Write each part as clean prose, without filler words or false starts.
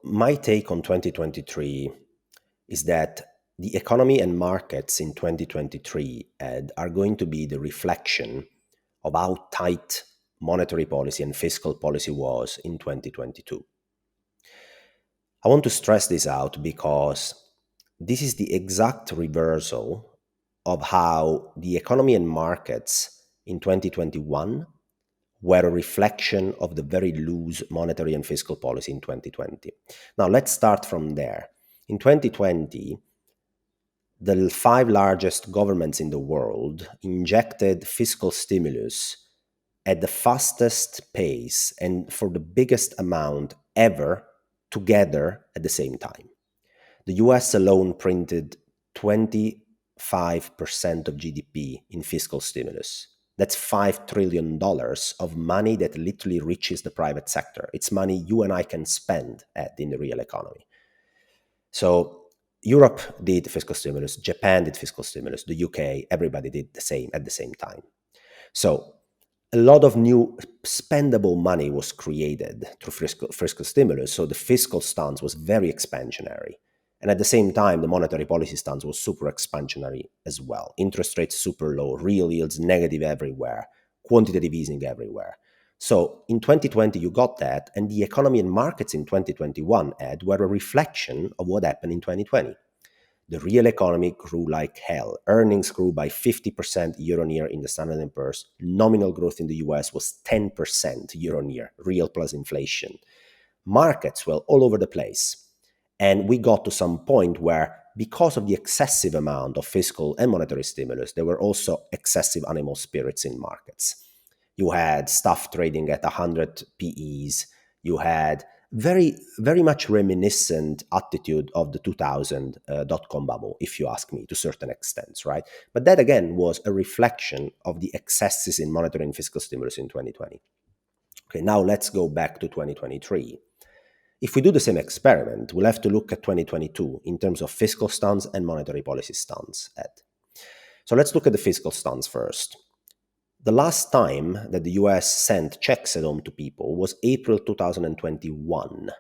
My take on 2023 is that the economy and markets in 2023 are going to be the reflection of how tight monetary policy and fiscal policy was in 2022. I want to stress this out because this is the exact reversal of how the economy and markets in 2021 were a reflection of the very loose monetary and fiscal policy in 2020. Now, let's start from there. In 2020, the five largest governments in the world injected fiscal stimulus at the fastest pace and for the biggest amount ever together at the same time. The US alone printed 25% of GDP in fiscal stimulus. That's $5 trillion of money that literally reaches the private sector. It's money you and I can spend in the real economy. So Europe did fiscal stimulus, Japan did fiscal stimulus, the UK, everybody did the same at the same time. So a lot of new spendable money was created through fiscal stimulus. So the fiscal stance was very expansionary. And at the same time, the monetary policy stance was super expansionary as well. Interest rates super low, real yields negative everywhere, quantitative easing everywhere. So in 2020, you got that, and the economy and markets in 2021, Ed, were a reflection of what happened in 2020. The real economy grew like hell. Earnings grew by 50% year on year in the Standard & Poor's. Nominal growth in the US was 10% year on year, real plus inflation. Markets were all over the place. And we got to some point where, because of the excessive amount of fiscal and monetary stimulus, there were also excessive animal spirits in markets. You had stuff trading at 100 PEs. You had very, very much reminiscent attitude of the 2000 dot-com bubble, if you ask me, to certain extents, right? But that, again, was a reflection of the excesses in monetary and fiscal stimulus in 2020. Okay, now let's go back to 2023. If we do the same experiment, we'll have to look at 2022 in terms of fiscal stance and monetary policy stance, Ed. So let's look at the fiscal stance first. The last time that the US sent checks at home to people was April 2021.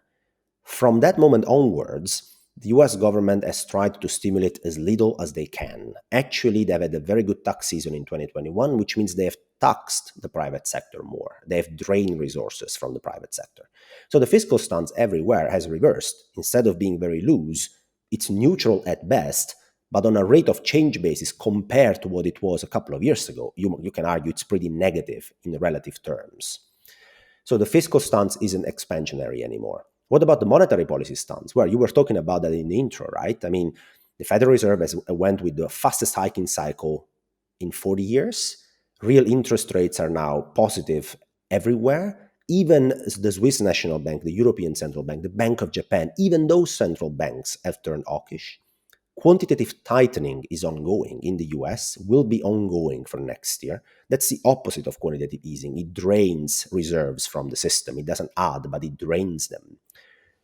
From that moment onwards, the US government has tried to stimulate as little as they can. Actually, they've had a very good tax season in 2021, which means they have taxed the private sector more. They have drained resources from the private sector. So the fiscal stance everywhere has reversed. Instead of being very loose, it's neutral at best, but on a rate of change basis compared to what it was a couple of years ago, you can argue it's pretty negative in relative terms. So the fiscal stance isn't expansionary anymore. What about the monetary policy stance? Well, you were talking about that in the intro, right? I mean, the Federal Reserve went with the fastest hiking cycle in 40 years. Real interest rates are now positive everywhere. Even the Swiss National Bank, the European Central Bank, the Bank of Japan, even those central banks have turned hawkish. Quantitative tightening is ongoing in the US, will be ongoing for next year. That's the opposite of quantitative easing. It drains reserves from the system. It doesn't add, but it drains them.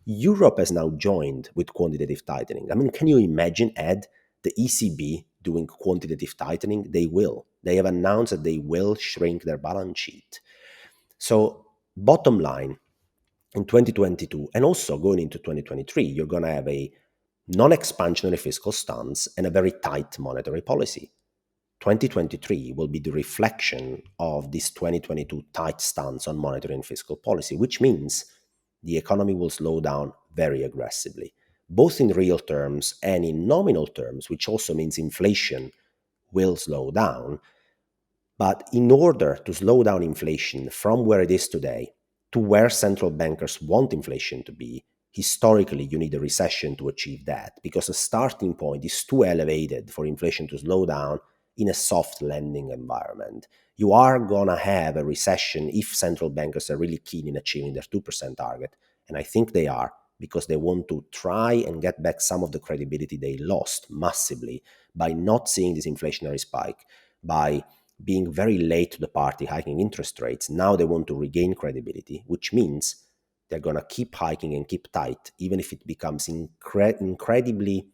Europe has now joined with quantitative tightening. I mean, can you imagine, Ed, the ECB doing quantitative tightening? They will. They have announced that they will shrink their balance sheet. So, bottom line, in 2022 and also going into 2023, you're going to have a non-expansionary fiscal stance and a very tight monetary policy. 2023 will be the reflection of this 2022 tight stance on monetary and fiscal policy, which means the economy will slow down very aggressively, both in real terms and in nominal terms, which also means inflation will slow down. But in order to slow down inflation from where it is today to where central bankers want inflation to be, historically, you need a recession to achieve that, because the starting point is too elevated for inflation to slow down in a soft landing environment. You are going to have a recession if central bankers are really keen in achieving their 2% target. And I think they are, because they want to try and get back some of the credibility they lost massively by not seeing this inflationary spike, by being very late to the party hiking interest rates. Now they want to regain credibility, which means they're going to keep hiking and keep tight, even if it becomes incredibly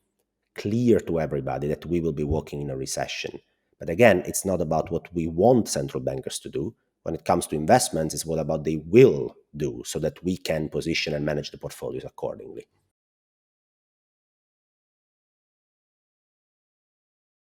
clear to everybody that we will be walking in a recession. But again, it's not about what we want central bankers to do. When it comes to investments, it's what about they will do so that we can position and manage the portfolios accordingly.